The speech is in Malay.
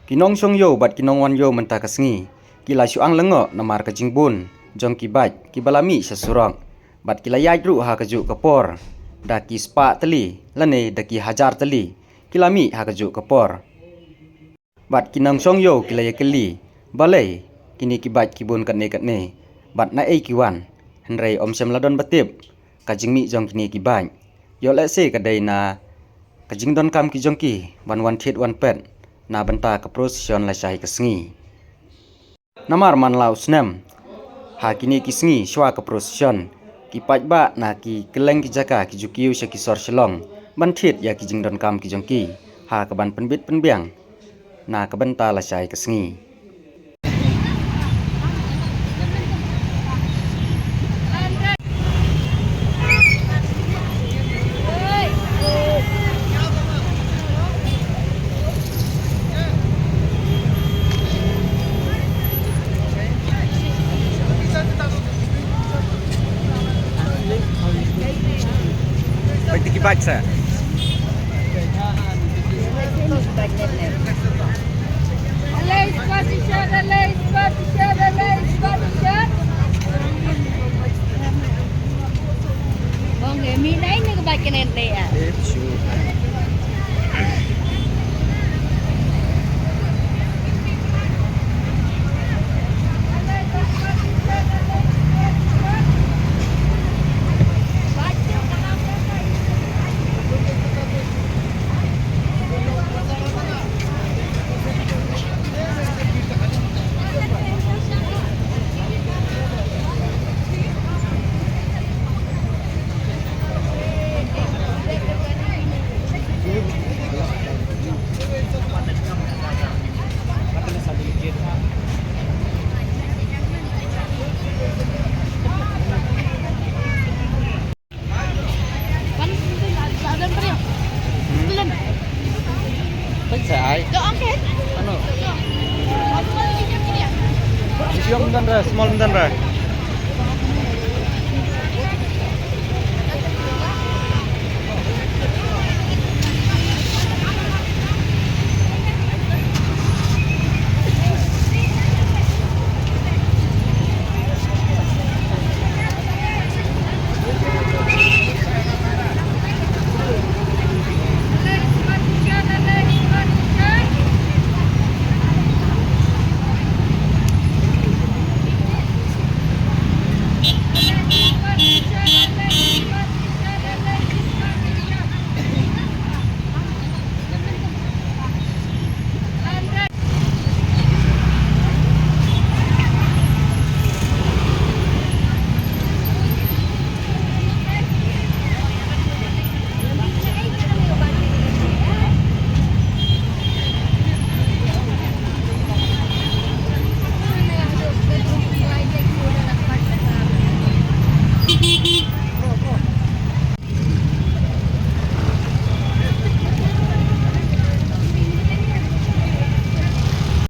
Kinong song yo bat kinong wan yo mentah kesengi. Kila syuang lengo namar ke jingbun. Jong kibat kibalami sesurang. Bat kila yajru ha kejuk kepor. Daki spa teli lene daki hajar teli. Kilami ha kejuk kepor. Bat kinong song yo kila yakeli. Balai kini kibat kibun katne. Bat na kiwan. Henry om sem ladon batip. Kajing mi jong kini kibat. Yo let se kadai na kajing don kam ki jong ki. Wan tit wan pet. Na benta ke prosesion la syai kesengi. Namar man lau snem. Ha kini kisengi syua ke prosesion. Ki paj ba na ki keleng ki jaka ki jukiu sya ki sor selong. Bantit ya ki jing don kam ki jong ki. Ha ke ban penbit penbiang. Na ke benta la syai kesengi. Baik saya. Oke, mina ini kebagian ente ya. Saya. Oke. Anu. Small bentar.